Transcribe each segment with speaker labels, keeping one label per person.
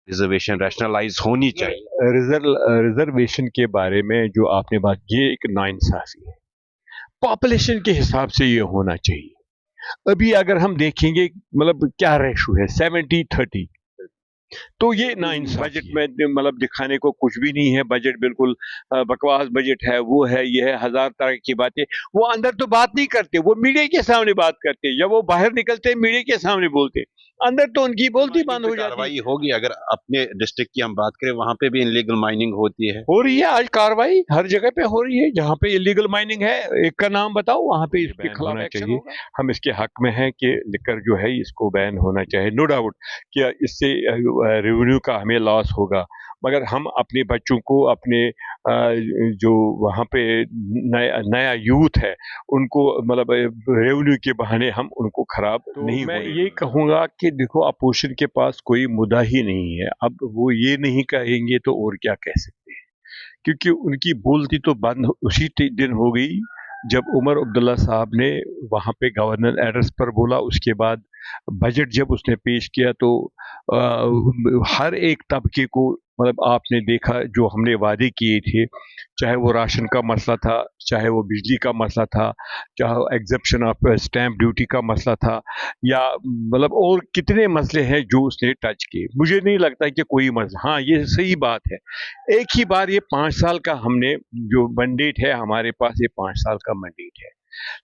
Speaker 1: Reservation rationalise होनी चाहिए।
Speaker 2: Reservation के बारे में जो आपने बात की, ये एक नाइंसाफी है। पॉपुलेशन के हिसाब से ये होना चाहिए। अभी अगर हम देखेंगे मतलब क्या रेशो है, 70-30, तो ये बजट में मतलब दिखाने को कुछ भी नहीं है। बजट बिल्कुल बकवास बजट है, वो है, ये है, हजार तरह की बातें। वो अंदर तो बात नहीं करते, वो मीडिया के सामने बात करते। जब वो बाहर निकलते मीडिया के सामने बोलते, अंदर तो उनकी बोलती
Speaker 1: माइनिंग
Speaker 2: बंद
Speaker 1: पे
Speaker 2: हो जाती।
Speaker 1: कार्रवाई होगी। अगर अपने डिस्ट्रिक्ट की हम बात करें, वहां पे भी इनलीगल माइनिंग होती है।
Speaker 2: हो रही है आज कार्रवाई, हर जगह पे हो रही है। जहाँ पे इलीगल माइनिंग है, एक का नाम बताओ, वहाँ पे इसके खिलाफ होना चाहिए। हम इसके हक में हैं कि लिकर जो है इसको बैन होना चाहिए, नो डाउट कि इससे रेवेन्यू का हमें लॉस होगा। मगर हम अपने बच्चों को, अपने जो वहाँ पे नया यूथ है, उनको मतलब रेवेन्यू के बहाने हम उनको खराब तो नहीं मैं ये कहूँगा कि देखो, अपोजिशन के पास कोई मुद्दा ही नहीं है। अब वो ये नहीं कहेंगे तो और क्या कह सकते हैं, क्योंकि उनकी बोलती तो बंद उसी दिन हो गई जब उमर अब्दुल्ला साहब ने वहाँ पे गवर्नर एड्रेस पर बोला। उसके बाद बजट जब उसने पेश किया तो हर एक तबके को, मतलब आपने देखा जो हमने वादे किए थे, चाहे वो राशन का मसला था, चाहे वो बिजली का मसला था, चाहे एग्जेप्शन ऑफ स्टैंप ड्यूटी का मसला था, या मतलब और कितने मसले हैं जो उसने टच किए। मुझे नहीं लगता कि कोई मसला, हाँ ये सही बात है, एक ही बार ये 5 साल का हमने जो मैंडेट है, हमारे पास ये 5 साल का मैंडेट है।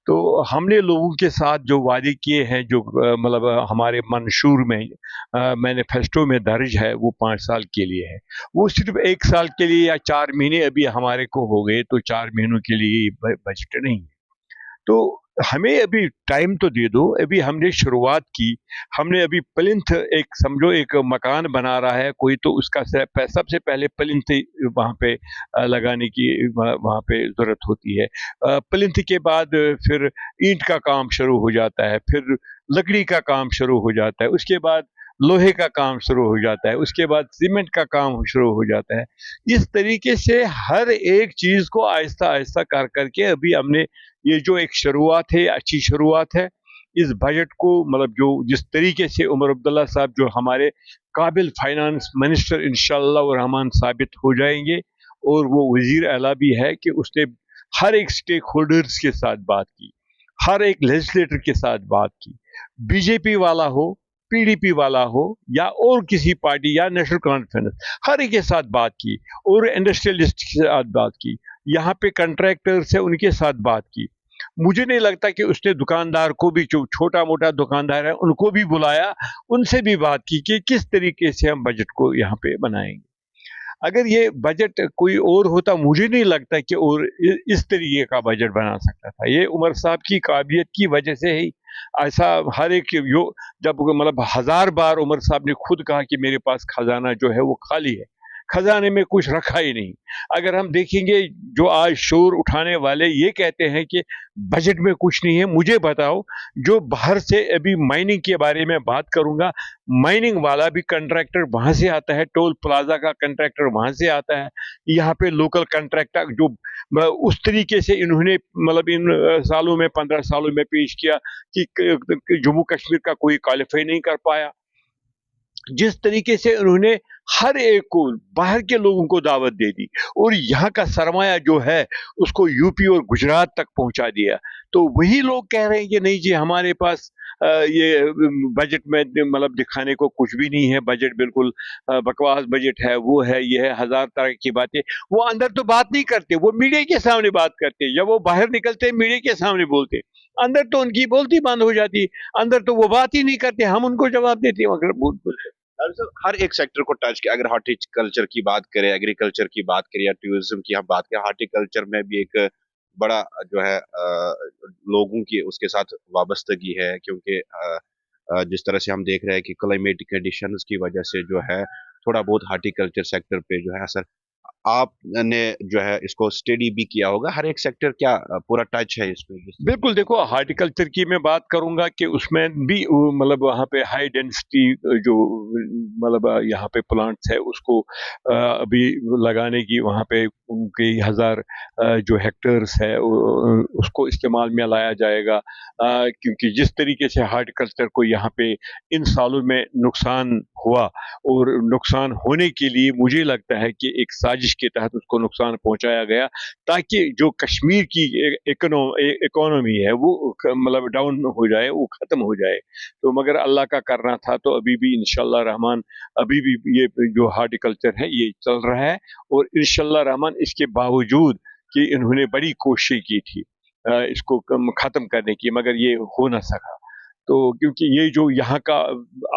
Speaker 2: तो हमने लोगों के साथ जो वादे किए हैं, जो मतलब हमारे मंशूर में मैनिफेस्टो में दर्ज है, वो 5 साल के लिए है। वो सिर्फ 1 साल के लिए या 4 महीने अभी हमारे को हो गए, तो 4 महीनों के लिए बजट नहीं है। तो हमें अभी टाइम तो दे दो। अभी हमने शुरुआत की, हमने अभी प्लिंथ, एक समझो एक मकान बना रहा है कोई, तो उसका सबसे पहले प्लिंथ वहाँ पे लगाने की वहाँ पे ज़रूरत होती है। प्लिंथ के बाद फिर ईंट का काम शुरू हो जाता है, फिर लकड़ी का काम शुरू हो जाता है, उसके बाद लोहे का काम शुरू हो जाता है, उसके बाद सीमेंट का काम शुरू हो जाता है। इस तरीके से हर एक चीज़ को आहिस्ता आहिस्ता कर करके अभी हमने ये जो एक शुरुआत है, अच्छी शुरुआत है। इस बजट को मतलब जो जिस तरीके से उमर अब्दुल्ला साहब जो हमारे काबिल फाइनेंस मिनिस्टर इंशाअल्लाह रहमान साबित हो जाएंगे, और वो वजीर आला भी है कि उसने हर एक स्टेक होल्डर्स के साथ बात की, हर एक लेजिस्लेटर के साथ बात की, बीजेपी वाला हो, पीडीपी वाला हो, या और किसी पार्टी या नेशनल कॉन्फ्रेंस, हर एक के साथ बात की, और इंडस्ट्रियलिस्ट के साथ बात की, यहाँ पे कंट्रैक्टर्स है उनके साथ बात की। मुझे नहीं लगता कि उसने दुकानदार को भी, जो छोटा मोटा दुकानदार है उनको भी बुलाया, उनसे भी बात की कि किस तरीके से हम बजट को यहाँ पे बनाएंगे। अगर ये बजट कोई और होता, मुझे नहीं लगता कि और इस तरीके का बजट बना सकता था। ये उमर साहब की काबिलियत की वजह से ही ऐसा हर एक यो जब मतलब 1000 बार उमर साहब ने खुद कहा कि मेरे पास खजाना जो है वो खाली है, खजाने में कुछ रखा ही नहीं। अगर हम देखेंगे, जो आज शोर उठाने वाले ये कहते हैं कि बजट में कुछ नहीं है, मुझे बताओ, जो बाहर से, अभी माइनिंग के बारे में बात करूंगा, माइनिंग वाला भी कंट्रैक्टर वहां से आता है, टोल प्लाजा का कंट्रैक्टर वहां से आता है, यहाँ पे लोकल कंट्रैक्टर जो उस तरीके से इन्होंने मतलब इन सालों में, 15 सालों में पेश किया कि जम्मू कश्मीर का कोई क्वालिफाई नहीं कर पाया। जिस तरीके से उन्होंने हर एक को, बाहर के लोगों को दावत दे दी, और यहाँ का सरमाया जो है उसको यूपी और गुजरात तक पहुंचा दिया, तो वही लोग कह रहे हैं कि नहीं जी, हमारे पास ये बजट में मतलब दिखाने को कुछ भी नहीं है, बजट बिल्कुल बकवास बजट है, वो है, ये है, हजार तरह की बातें। वो अंदर तो बात नहीं करते, वो मीडिया के सामने बात करते, जब वो बाहर निकलते मीडिया के सामने बोलते, अंदर तो उनकी बोलती बंद हो जाती, अंदर तो वो बात ही नहीं करते, हम उनको जवाब देते हैं अगर बोलते।
Speaker 1: हर एक सेक्टर को टच किया। अगर हॉर्टिकल्चर की बात करें, एग्रीकल्चर की बात करें, या टूरिज्म की हम बात करें, हॉर्टिकल्चर में भी एक बड़ा जो है लोगों की उसके साथ वाबस्तगी है, क्योंकि जिस तरह से हम देख रहे हैं कि क्लाइमेटिक कंडीशंस की वजह से जो है थोड़ा बहुत हॉर्टिकल्चर सेक्टर पे जो है असर آپ نے جو ہے اس کو اسٹڈی بھی کیا ہوگا، ہر ایک سیکٹر کیا پورا ٹچ ہے اس میں؟
Speaker 2: بالکل، دیکھو ہارٹیکلچر کی میں بات کروں گا کہ اس میں بھی مطلب وہاں پہ ہائی ڈینسٹی جو مطلب یہاں پہ پلانٹس ہے اس کو ابھی لگانے کی وہاں پہ کئی ہزار جو ہیکٹرز ہے اس کو استعمال میں لایا جائے گا، کیونکہ جس طریقے سے ہارٹیکلچر کو یہاں پہ ان سالوں میں نقصان ہوا، اور نقصان ہونے کے لیے مجھے لگتا ہے کہ ایک سازش کے تحت اس کو نقصان پہنچایا گیا، تاکہ جو کشمیر کی اکانومی ہے وہ مطلب ڈاؤن ہو جائے، وہ ختم ہو جائے۔ تو مگر اللہ کا کرنا تھا، تو ابھی بھی انشاءاللہ رحمان ابھی بھی یہ جو ہارٹیکلچر ہے یہ چل رہا ہے، اور انشاءاللہ رحمان اس کے باوجود کہ انہوں نے بڑی کوشش کی تھی اس کو ختم کرنے کی، مگر یہ ہو نہ سکا۔ تو کیونکہ یہ جو یہاں کا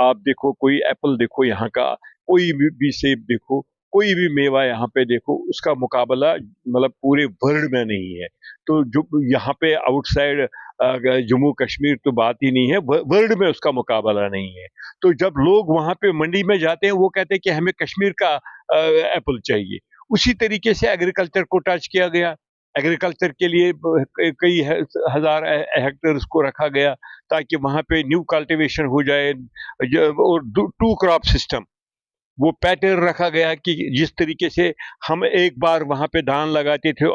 Speaker 2: آپ دیکھو، کوئی ایپل دیکھو یہاں کا، کوئی بھی سیب دیکھو، کوئی بھی میوہ یہاں پہ دیکھو، اس کا مقابلہ مطلب پورے ورلڈ میں نہیں ہے۔ تو جو یہاں پہ آؤٹ سائڈ جموں کشمیر تو بات ہی نہیں ہے، ورلڈ میں اس کا مقابلہ نہیں ہے۔ تو جب لوگ وہاں پہ منڈی میں جاتے ہیں وہ کہتے ہیں کہ ہمیں کشمیر کا ایپل چاہیے۔ اسی طریقے سے ایگریکلچر کو ٹچ کیا گیا، ایگریکلچر کے لیے کئی ہزار ہیکٹرز کو رکھا گیا تاکہ وہاں پہ نیو کلٹیویشن ہو جائے، اور ٹو کراپ سسٹم وہ پیٹرن رکھا گیا کہ جس طریقے سے ہم ایک بار وہاں پہ دھان لگاتے تھے،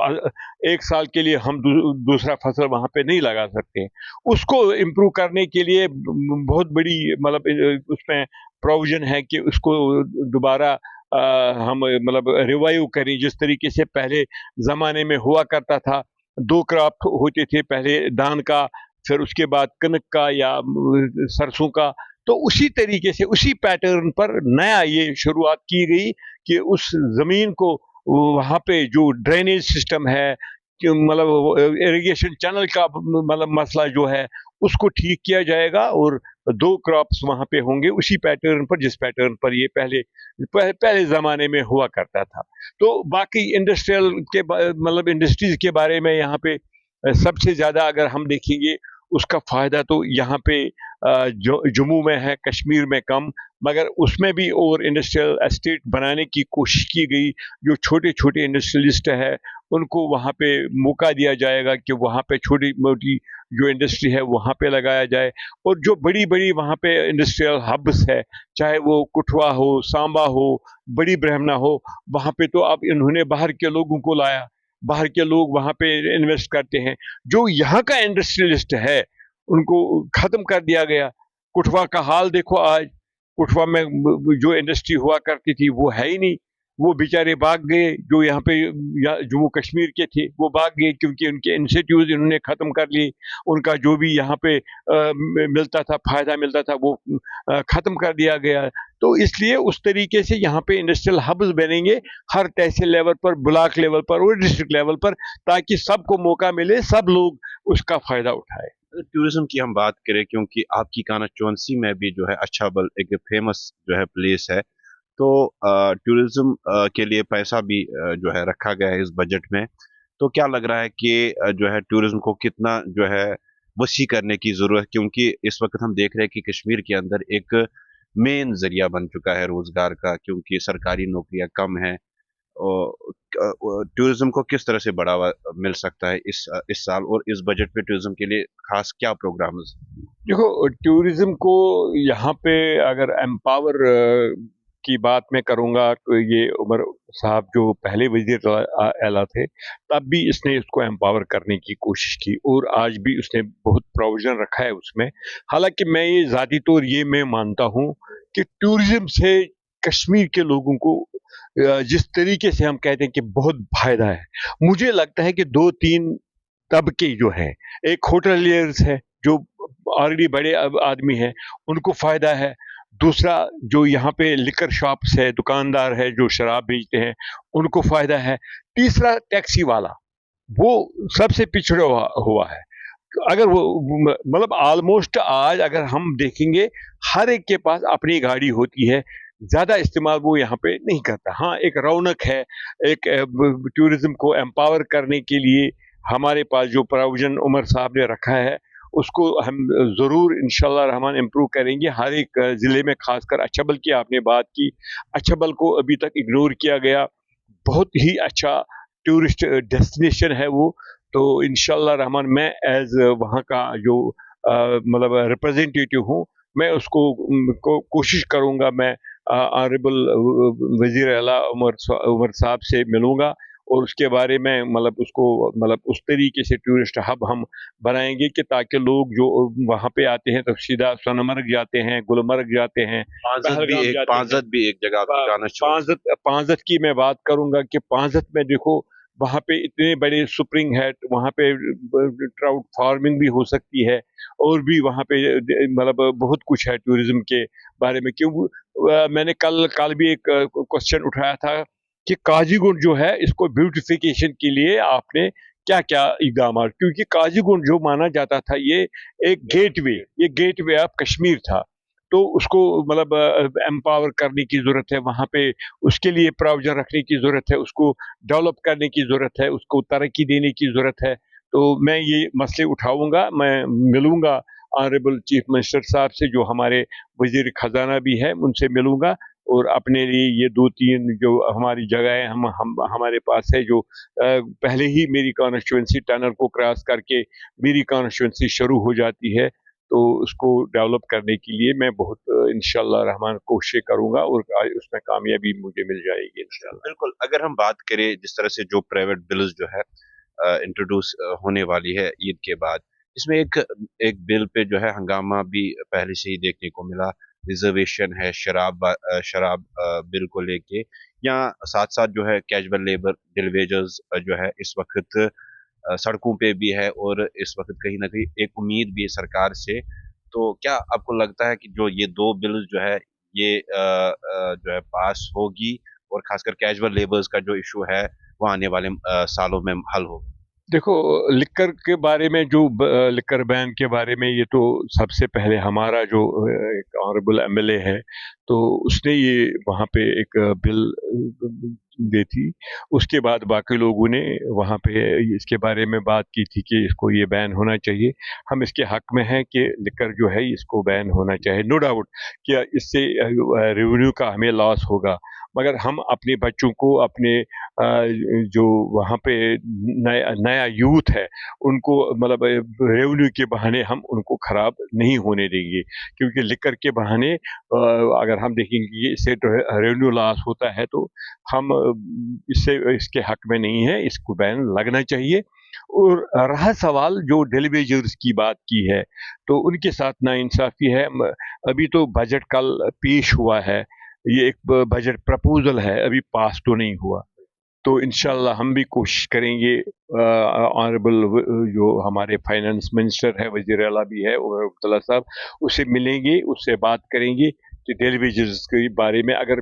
Speaker 2: ایک سال کے لیے ہم دوسرا فصل وہاں پہ نہیں لگا سکتے، اس کو امپروو کرنے کے لیے بہت بڑی مطلب اس میں پروویژن ہے کہ اس کو دوبارہ ہم مطلب ریوائیو کریں، جس طریقے سے پہلے زمانے میں ہوا کرتا تھا۔ دو کراپ ہوتے تھے، پہلے دھان کا، پھر اس کے بعد کنک کا یا سرسوں کا۔ تو اسی طریقے سے اسی پیٹرن پر نیا یہ شروعات کی گئی کہ اس زمین کو وہاں پہ جو ڈرینیج سسٹم ہے کہ مطلب اریگیشن چینل کا مطلب مسئلہ جو ہے اس کو ٹھیک کیا جائے گا، اور دو کراپس وہاں پہ ہوں گے اسی پیٹرن پر جس پیٹرن پر یہ پہلے زمانے میں ہوا کرتا تھا۔ تو باقی انڈسٹریل کے مطلب انڈسٹریز کے بارے میں یہاں پہ سب سے زیادہ اگر ہم دیکھیں گے اس کا فائدہ تو یہاں پہ جموں میں ہے، کشمیر میں کم، مگر اس میں بھی اور انڈسٹریل اسٹیٹ بنانے کی کوشش کی گئی۔ جو چھوٹے چھوٹے انڈسٹریلسٹ ہے ان کو وہاں پہ موقع دیا جائے گا کہ وہاں پہ چھوٹی موٹی جو انڈسٹری ہے وہاں پہ لگایا جائے، اور جو بڑی بڑی وہاں پہ انڈسٹریل ہبس ہے، چاہے وہ کٹھوا ہو، سانبا ہو، بڑی برہمنا ہو، وہاں پہ تو اب انہوں نے باہر کے لوگوں کو لایا، باہر کے لوگ وہاں پہ انویسٹ کرتے ہیں۔ جو یہاں کا انڈسٹریلسٹ ہے ان کو ختم کر دیا گیا۔ کٹھوا کا حال دیکھو آج، کٹھوا میں جو انڈسٹری ہوا کرتی تھی وہ ہے ہی نہیں، وہ بیچارے بھاگ گئے، جو یہاں پہ جموں کشمیر کے تھے وہ بھاگ گئے، کیونکہ ان کے انسٹیٹیوٹ انہوں نے ختم کر لیے، ان کا جو بھی یہاں پہ ملتا تھا، فائدہ ملتا تھا، وہ ختم کر دیا گیا۔ تو اس لیے اس طریقے سے یہاں پہ انڈسٹریل ہبز بنیں گے ہر تحصیل لیول پر، بلاک لیول پر اور ڈسٹرکٹ لیول پر، تاکہ سب کو موقع ملے، سب لوگ اس کا فائدہ اٹھائے۔
Speaker 1: ٹورزم کی ہم بات کریں، کیونکہ آپ کی کانسٹیچوئنسی میں بھی جو ہے اچھا بل ایک فیمس جو ہے پلیس ہے، تو ٹورزم کے لیے پیسہ بھی جو ہے رکھا گیا ہے اس بجٹ میں، تو کیا لگ رہا ہے کہ جو ہے ٹورزم کو کتنا جو ہے وسیع کرنے کی ضرورت، کیونکہ اس وقت ہم دیکھ رہے ہیں کہ کشمیر کے اندر ایک مین ذریعہ بن چکا ہے روزگار کا، کیونکہ سرکاری نوکریاں کم ہیں، ٹورزم کو کس طرح سے بڑھاوا مل سکتا ہے اس سال، اور اس بجٹ پہ ٹورزم کے لیے خاص کیا پروگرامز؟
Speaker 2: دیکھو ٹورزم کو یہاں پہ اگر امپاور کی بات میں کروں گا تو یہ عمر صاحب جو پہلے وزیر اعلیٰ تھے تب بھی اس نے اس کو امپاور کرنے کی کوشش کی، اور آج بھی اس نے بہت پروویژن رکھا ہے اس میں۔ حالانکہ میں یہ ذاتی طور یہ میں مانتا ہوں کہ ٹورزم سے کشمیر کے لوگوں کو جس طریقے سے ہم کہتے ہیں کہ بہت فائدہ ہے، مجھے لگتا ہے کہ دو تین طبقے جو ہیں، ایک ہوٹلیئرز ہے جو آلریڈی بڑے آدمی ہیں، ان کو فائدہ ہے۔ دوسرا جو یہاں پہ لکر شاپس ہے، دکاندار ہے جو شراب بیچتے ہیں، ان کو فائدہ ہے۔ تیسرا ٹیکسی والا، وہ سب سے پچھڑا ہوا ہے۔ اگر وہ مطلب آلموسٹ آج اگر ہم دیکھیں گے ہر ایک کے پاس اپنی گاڑی ہوتی ہے، زیادہ استعمال وہ یہاں پہ نہیں کرتا۔ ہاں ایک رونق ہے، ایک ٹورزم کو امپاور کرنے کے لیے ہمارے پاس جو پروویژن عمر صاحب نے رکھا ہے اس کو ہم ضرور انشاءاللہ رحمان امپروو کریں گے ہر ایک ضلع میں، خاص کر اچھبل کی آپ نے بات کی، اچھبل کو ابھی تک اگنور کیا گیا۔ बहुत ही अच्छा टूरिस्ट डेस्टिनेशन है वो। तो इंशाल्लाह रहमान मैं एज वहाँ का जो मतलब रिप्रेजेंटेटिव हूँ, मैं उसको कोशिश करूँगा, मैं ऑनरेबल वजीर आला उमर साहब से मिलूँगा और उसके बारे में मतलब उसको मतलब उस तरीके से टूरिस्ट हब हम बनाएंगे कि ताकि लोग जो वहाँ पे आते हैं तो सीधा सोनमर्ग जाते हैं, गुलमर्ग जाते हैं, पहलगाम जाते हैं।
Speaker 1: पांजत भी एक जगह आपकी
Speaker 2: पांजत पांजत की मैं बात करूंगा कि पांजत में देखो वहाँ पे इतने बड़े स्प्रिंग है, वहाँ पे ट्राउट फार्मिंग भी हो सकती है और भी वहाँ पे मतलब बहुत कुछ है टूरिज्म के बारे में। क्यों मैंने कल कल भी एक क्वेश्चन उठाया था कि काजीगुंड जो है इसको ब्यूटिफिकेशन के लिए आपने क्या क्या इकदाम, क्योंकि काजीगुंड जो माना जाता था ये एक गेटवे ऑफ कश्मीर था, तो उसको मतलब एम्पावर करने की जरूरत है वहाँ पे, उसके लिए प्रोविजन रखने की जरूरत है, उसको डेवलप करने की जरूरत है, उसको तरक्की देने की जरूरत है। तो मैं ये मसले उठाऊंगा, मैं मिलूंगा ऑनरेबल चीफ मिनिस्टर साहब से जो हमारे वजीर खजाना भी है, उनसे मिलूंगा और अपने लिए ये 2-3 जो हमारी जगह हम हमारे पास है, जो पहले ही मेरी कॉन्स्टिट्यूंसी टनल को क्रॉस करके मेरी कॉन्स्टिट्यूंसी शुरू हो जाती है, तो उसको डेवलप करने के लिए मैं बहुत इंशाल्लाह रहमान कोशिश करूंगा और उसमें कामयाबी मुझे मिल जाएगी इंशाल्लाह।
Speaker 1: बिल्कुल, अगर हम बात करें जिस तरह से जो प्राइवेट बिल्स जो है इंट्रोड्यूस होने वाली है ईद के बाद, इसमें एक एक बिल पे जो है हंगामा भी पहले से ही देखने को मिला। रिजर्वेशन है शराब बिल को लेके, या साथ साथ जो है कैजुअल लेबर डे वेजेस जो है इस वक्त सड़कों पे भी है, और इस वक्त कहीं ना कहीं एक उम्मीद भी है सरकार से। तो क्या आपको लगता है कि जो ये दो बिल जो है ये जो है पास होगी, और खासकर कैजुअल लेबर्स का जो इशू है वो आने वाले सालों में हल होगा?
Speaker 2: देखो, लिकर के बारे में जो लिकर बैन के बारे में, ये तो सबसे पहले हमारा जो एक ऑनरेबल एमएलए है, तो उसने ये वहाँ पे एक बिल दी थी। उसके बाद बाकी लोगों ने वहाँ पे इसके बारे में बात की थी कि इसको ये बैन होना चाहिए। हम इसके हक में हैं कि लिकर जो है इसको बैन होना चाहिए, नो डाउट कि इससे रेवेन्यू का हमें लॉस होगा, मगर हम अपने बच्चों को, अपने जो वहाँ पे नया नया यूथ है उनको मतलब रेवेन्यू के बहाने हम उनको खराब नहीं होने देंगे, क्योंकि लिकर के बहाने अगर हम देखेंगे इससे तो रेवेन्यू लॉस होता है, तो हम इससे इसके हक में नहीं है, इसको बैन लगना चाहिए। और रहा सवाल जो डेलीवेजर्स की बात की है, तो उनके साथ नाइंसाफी है। अभी तो बजट कल पेश हुआ है, ये एक बजट प्रपोजल है, अभी पास तो नहीं हुआ, तो इंशाल्लाह हम भी कोशिश करेंगे, ऑनरेबल जो हमारे फाइनेंस मिनिस्टर है, वजीर आला भी है उमर अब्दुल्ला साहब, उससे मिलेंगे, उससे बात करेंगे कि डेलीवेजर्स के बारे में अगर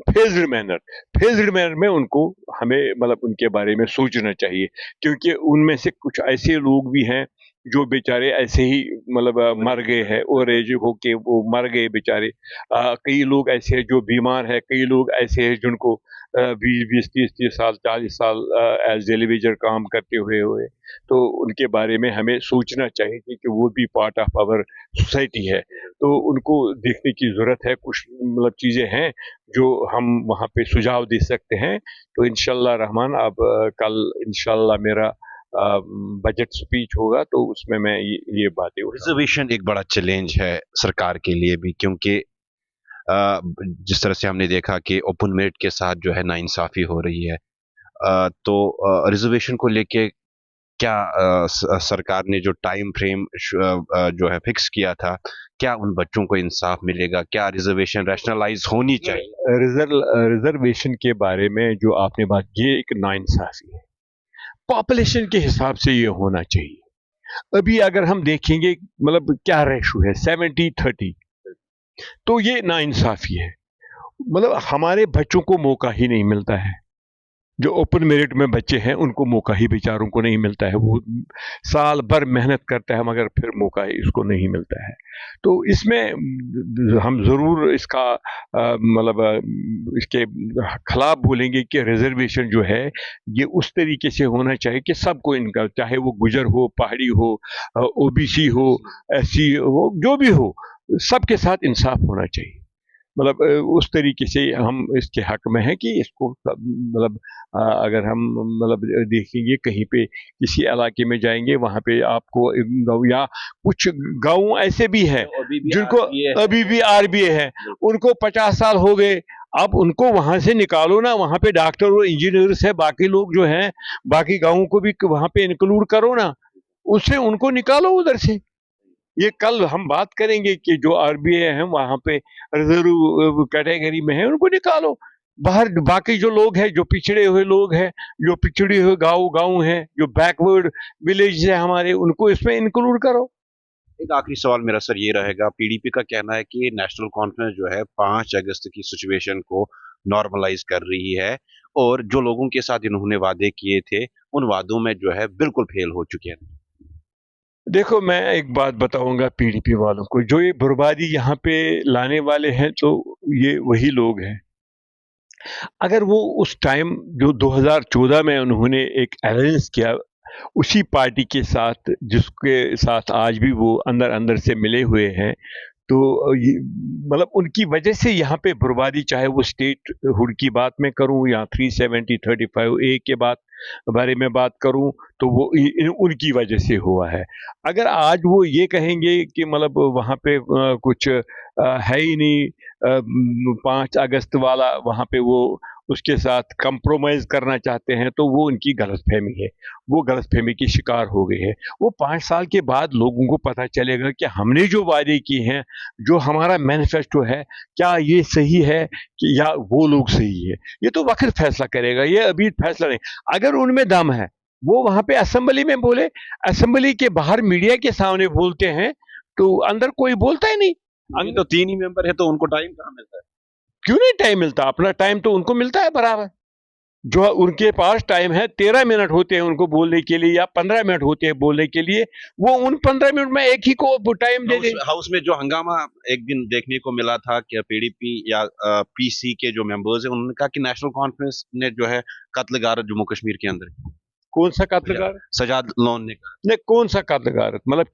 Speaker 2: फेज्ड मैनर में उनको हमें मतलब उनके बारे में सोचना चाहिए, क्योंकि उनमें से कुछ ऐसे लोग भी हैं जो बेचारे ऐसे ही मतलब मर गए हैं, ओवर एज होके वो मर गए बेचारे। कई लोग ऐसे हैं जो बीमार है, कई लोग ऐसे हैं जिनको 20-20, 30-30 साल, 40 साल एज डेलीवेजर काम करते हुए, तो उनके बारे में हमें सोचना चाहिए कि वो भी पार्ट ऑफ आवर सोसाइटी है, तो उनको देखने की ज़रूरत है। कुछ मतलब चीज़ें हैं जो हम वहाँ पे सुझाव दे सकते हैं, तो इंशाल्लाह रहमान अब कल इंशाल्लाह मेरा बजट स्पीच होगा, तो उसमें मैं ये बातें
Speaker 1: रिजर्वेशन एक बड़ा चैलेंज है सरकार के लिए भी, क्योंकि जिस तरह से हमने देखा कि ओपन मेरिट के साथ जो है नाइंसाफी हो रही है, तो रिजर्वेशन को लेके क्या सरकार ने जो टाइम फ्रेम जो है फिक्स किया था, क्या उन बच्चों को इंसाफ मिलेगा? क्या रिजर्वेशन रैशनलाइज होनी चाहिए?
Speaker 2: रिजर्वेशन के बारे में जो आपने बात की, ये एक नाइंसाफी है, पॉपुलेशन के हिसाब से ये होना चाहिए। अभी अगर हम देखेंगे मतलब क्या रेशो है 70-30, तो ये नाइंसाफी है, मतलब हमारे बच्चों को मौका ही नहीं मिलता है, जो ओपन मेरिट में बच्चे हैं उनको मौका ही बेचारों को नहीं मिलता है, वो साल भर मेहनत करता है मगर फिर मौका इसको नहीं मिलता है। तो इसमें हम ज़रूर इसका मतलब इसके खिलाफ बोलेंगे कि रिजर्वेशन जो है ये उस तरीके से होना चाहिए कि सबको इनका, चाहे वो गुजर हो, पहाड़ी हो, ओबीसी हो, एससी हो, जो भी हो, सबके साथ इंसाफ होना चाहिए। मतलब उस तरीके से हम इसके हक में हैं कि इसको मतलब अगर हम मतलब देखेंगे कहीं पे किसी इलाके में जाएंगे वहाँ पे आपको गाँव या कुछ गाँव ऐसे भी हैं जिनको अभी भी आरबीए है, उनको 50 साल हो गए, अब उनको वहां से निकालो ना, वहां पे डॉक्टर और इंजीनियर्स है, बाकी लोग जो हैं बाकी गाँवों को भी वहां पे इंक्लूड करो ना, उससे उनको निकालो उधर से। ये कल हम बात करेंगे कि जो आरबीए हैं वहां पे रिजर्व कैटेगरी में है उनको निकालो, बाहर बाकी जो लोग हैं, जो पिछड़े हुए लोग हैं, जो पिछड़े हुए गाँव हैं, जो बैकवर्ड विलेज है हमारे, उनको इसमें इंक्लूड करो।
Speaker 1: एक आखिरी सवाल मेरा सर ये रहेगा, पीडीपी का कहना है कि नेशनल कॉन्फ्रेंस जो है 5 अगस्त की सिचुएशन को नॉर्मलाइज कर रही है और जो लोगों के साथ इन्होंने वादे किए थे उन वादों में जो है बिल्कुल फेल हो चुके हैं।
Speaker 2: देखो मैं एक बात बताऊंगा पीडीपी वालों को, जो ये बर्बादी यहाँ पे लाने वाले हैं तो ये वही लोग हैं। अगर वो उस टाइम जो 2014 में उन्होंने एक अलायंस किया उसी पार्टी के साथ जिसके साथ आज भी वो अंदर अंदर से मिले हुए हैं, तो मतलब उनकी वजह से यहाँ पे बर्बादी, चाहे वो स्टेट हुड की बात में करूँ या 370-35A के बारे में बात करूँ, तो वो उनकी वजह से हुआ है। अगर आज वो ये कहेंगे कि मतलब वहाँ पे कुछ है ही नहीं, 5 अगस्त वाला वहाँ पे वो उसके साथ कंप्रोमाइज करना चाहते हैं, तो वो उनकी गलतफहमी है, वो गलतफहमी की शिकार हो गए हैं। वो 5 साल के बाद लोगों को पता चलेगा कि हमने जो वादे किए हैं, जो हमारा मैनिफेस्टो है, क्या ये सही है कि या वो लोग सही है। ये तो वक्त फैसला करेगा, ये अभी फैसला नहीं। अगर उनमें दम है, वो वहां पे असेंबली में बोले, असेंबली के बाहर मीडिया के सामने बोलते हैं, तो अंदर कोई बोलता ही नहीं।
Speaker 1: अभी तो 3 ही मेंबर है तो उनको टाइम कहाँ मिलता है?
Speaker 2: क्यों नहीं टाइम मिलता? अपना टाइम तो उनको मिलता है बराबर। जो उनके पास टाइम है 13 मिनट होते हैं उनको बोलने के लिए या 15 मिनट होते हैं बोलने के लिए, वो उन 15 मिनट में एक ही को टाइम दे दे।
Speaker 1: हाउस में जो हंगामा एक दिन देखने को मिला था कि पीडीपी या पीसी के जो मेंबर्स हैं उन्होंने कहा कि नेशनल कॉन्फ्रेंस ने जो है कत्ल गारत जम्मू कश्मीर के अंदर।
Speaker 2: कौन सा कत्ल गारत?
Speaker 1: सजाद लोन ने कहा।
Speaker 2: नहीं, कौन सा कत्ल गारत? मतलब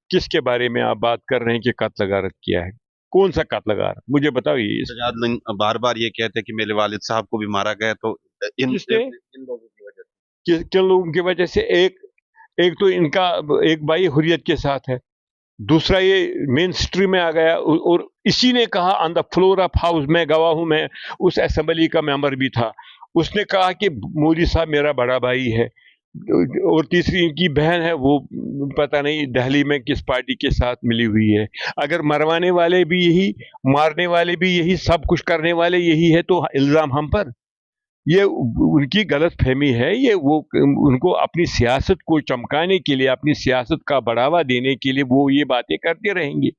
Speaker 2: किसके बारे में आप बात कर रहे हैं कि कत्ल गारत किया है? कौन सा कत्ल गारत मुझे बताओ। ये
Speaker 1: सजाद लोन बार बार ये कहते हैं कि मेरे वालिद साहब को भी मारा गया, तो इन लोगों की वजह से,
Speaker 2: किन लोगों की वजह से? एक तो इनका एक भाई हुर्रियत के साथ है, दूसरा ये मेन स्ट्रीम में आ गया, और इसी ने कहा on the floor of house, मैं गवाह हूं, मैं उस असेंबली का मेंबर भी था, उसने कहा कि मोदी साहब मेरा बड़ा भाई है। और तीसरी इनकी बहन है, वो पता नहीं दिल्ली में किस पार्टी के साथ मिली हुई है। अगर मरवाने वाले भी यही, मारने वाले भी यही, सब कुछ करने वाले यही है, तो इल्जाम हम पर। ये उनकी गलत फहमी है, ये वो उनको अपनी सियासत को चमकाने के लिए, अपनी सियासत का बढ़ावा देने के लिए वो ये बातें करते रहेंगे।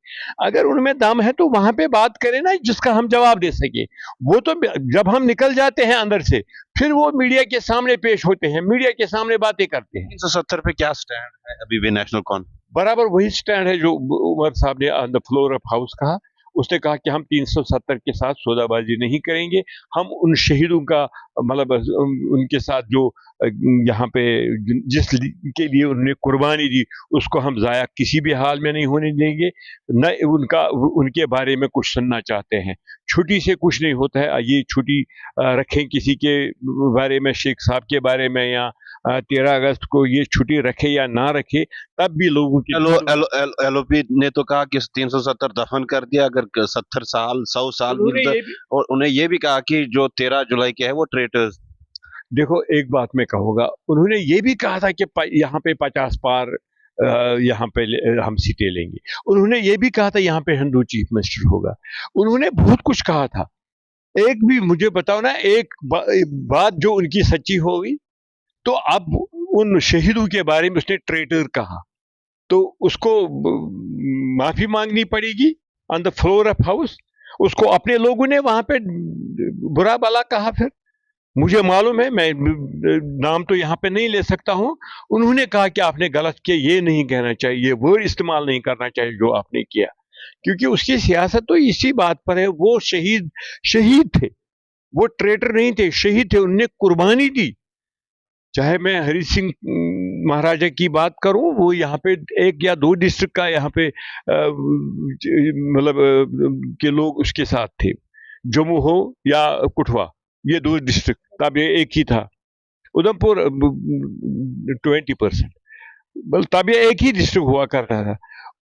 Speaker 2: अगर उनमें दम है तो वहां पे बात करें ना, जिसका हम जवाब दे सके। वो तो जब हम निकल जाते हैं अंदर से, फिर वो मीडिया के सामने पेश होते हैं, मीडिया के सामने बातें करते हैं।
Speaker 1: 370 पे क्या स्टैंड है अभी भी नेशनल कॉन्फ्रेंस?
Speaker 2: बराबर वही स्टैंड है जो उमर साहब ने on the floor of house कहा। उसने कहा कि हम 370 के साथ सौदाबाजी नहीं करेंगे, हम उन शहीदों का मतलब उनके साथ जो यहाँ पे जिस के लिए उन्होंने कुर्बानी दी, उसको हम ज़ाया किसी भी हाल में नहीं होने देंगे, न उनके बारे में कुछ सुनना चाहते हैं। छुट्टी से कुछ नहीं होता है, ये छुट्टी रखें किसी के बारे में, शेख साहब के बारे में, या 13 अगस्त को ये छुट्टी रखे या ना रखे, तब भी लोगों की
Speaker 1: एलओपी ने तो कहा कि 370 दफन कर दिया, अगर 70 साल 100 साल और उन्हें ये भी कहा कि जो 13 जुलाई के है वो ट्रेटर्स।
Speaker 2: देखो एक बात मैं कहूँगा, उन्होंने ये भी कहा था कि यहाँ पे 50 पार यहाँ पे हम सीटें लेंगे। उन्होंने ये भी कहा था यहाँ पे हिंदू चीफ मिनिस्टर होगा। उन्होंने बहुत कुछ कहा था। एक भी मुझे बताओ ना, एक बात जो उनकी सच्ची होगी। तो अब उन शहीदों के बारे में उसने ट्रेटर कहा, तो उसको माफी मांगनी पड़ेगी on the floor of house. उसको अपने लोगों ने वहां पे बुरा भला कहा। फिर मुझे मालूम है, मैं नाम तो यहाँ पे नहीं ले सकता हूँ, उन्होंने कहा कि आपने गलत किया, ये नहीं कहना चाहिए, वर्ड इस्तेमाल नहीं करना चाहिए जो आपने किया, क्योंकि उसकी सियासत तो इसी बात पर है। वो शहीद थे, वो ट्रेटर नहीं थे, शहीद थे, उन्होंने कुर्बानी दी। चाहे मैं हरी सिंह महाराजा की बात करूं, वो यहाँ पे 1 या 2 डिस्ट्रिक्ट का यहाँ पे मतलब के लोग उसके साथ थे, जम्मू हो या कठुआ, ये 2 डिस्ट्रिक्ट, तब ये एक ही था। उधमपुर 20%, बल तब ये एक ही डिस्ट्रिक्ट हुआ करता था।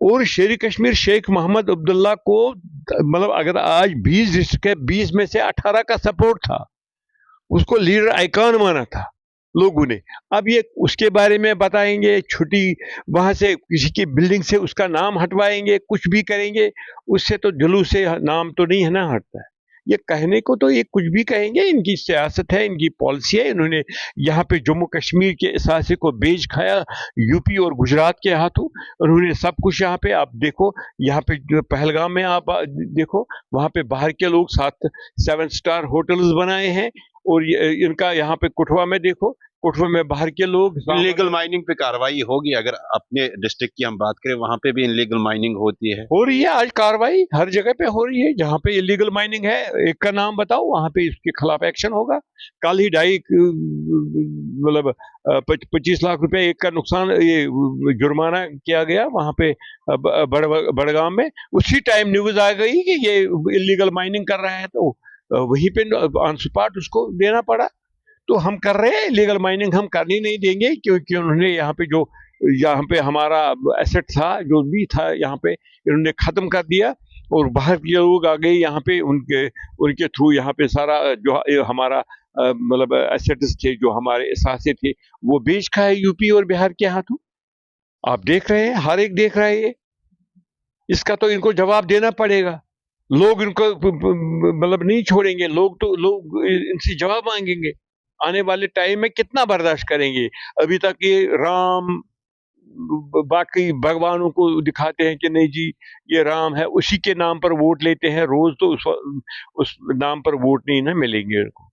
Speaker 2: और शेर कश्मीर शेख मोहम्मद अब्दुल्ला को मतलब अगर आज 20 डिस्ट्रिक्ट है, 20 में से 18 का सपोर्ट था, उसको लीडर आइकॉन माना था लोगों ने। अब ये उसके बारे में बताएंगे, छुट्टी वहां से किसी की बिल्डिंग से उसका नाम हटवाएंगे, कुछ भी करेंगे, उससे तो जुलूस से नाम तो नहीं है ना हटता है। ये कहने को तो ये कुछ भी कहेंगे, इनकी सियासत है, इनकी पॉलिसी है। इन्होंने यहाँ पे जम्मू कश्मीर के असासे को बेच खाया यूपी और गुजरात के हाथों। उन्होंने सब कुछ यहाँ पे, आप देखो यहाँ पे जो पहलगाम में आप देखो, वहाँ पे बाहर के लोग 7 स्टार होटल्स बनाए हैं। और इनका यहाँ पे कठुआ में देखो, कठुआ में बाहर के लोग।
Speaker 1: इनलीगल माइनिंग पे कार्रवाई होगी? अगर अपने डिस्ट्रिक्ट की हम बात करें, वहां पे भी इनलीगल माइनिंग होती है?
Speaker 2: हो रही है, आज कार्रवाई हर जगह पे हो रही है जहाँ पे इलीगल माइनिंग है। एक का नाम बताओ, वहां पे इसके खिलाफ एक्शन होगा। कल ही 2.5 मतलब 25 लाख रुपए एक का नुकसान, ये जुर्माना किया गया वहां पे बड़गाम में। उसी टाइम न्यूज आ गई कि ये इलीगल माइनिंग कर रहा है, तो वहीं पे ऑन स्पॉट उसको देना पड़ा। तो हम कर रहे हैं इलीगल माइनिंग, हम करनी नहीं देंगे, क्योंकि उन्होंने यहाँ पे हमारा एसेट था, जो भी था यहाँ पे, इन्होंने खत्म कर दिया। और बाहर के लोग आ गए यहाँ पे, उनके थ्रू यहाँ पे सारा जो हमारा मतलब एसेट्स थे, जो हमारे एहसासे थे, वो बेच खाए यूपी और बिहार के हाथों। आप देख रहे हैं, हर एक देख रहा है ये। इसका तो इनको जवाब देना पड़ेगा। लोग इनको मतलब नहीं छोड़ेंगे, लोग इनसे जवाब मांगेंगे। आने वाले टाइम में कितना बर्दाश्त करेंगे? अभी तक ये राम बाकी भगवानों को दिखाते हैं कि नहीं जी ये राम है, उसी के नाम पर वोट लेते हैं रोज, तो उस नाम पर वोट नहीं ना मिलेंगे इनको।